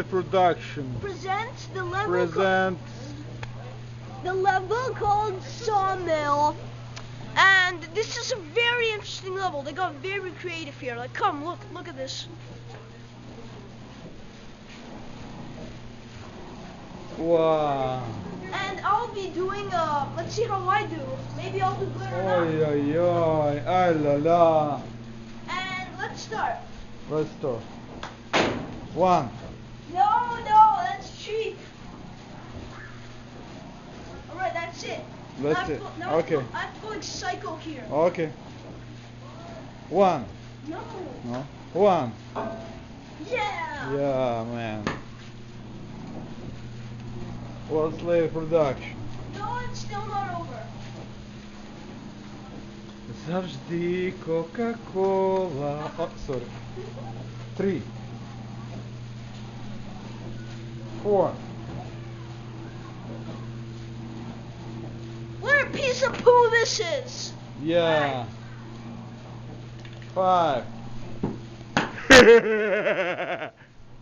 Slave Production presents the level present called Sawmill. And this is a very interesting level. They got very creative here. Like, come, look at this. Wow. And I'll be doing, let's see how I do. Maybe I'll do good or not. Oi oi oi, ah la la. And let's start. Let's start. One. No, that's cheap. Alright, that's it. That's it. Now Okay. I have to go like psycho here. Okay. One. No. No. One. Yeah. Yeah, man. Well, Slave Production. No, it's still not over. Завжди Coca-Cola. Oh, sorry. 3, 4. What a piece of poo this is. Yeah. 5.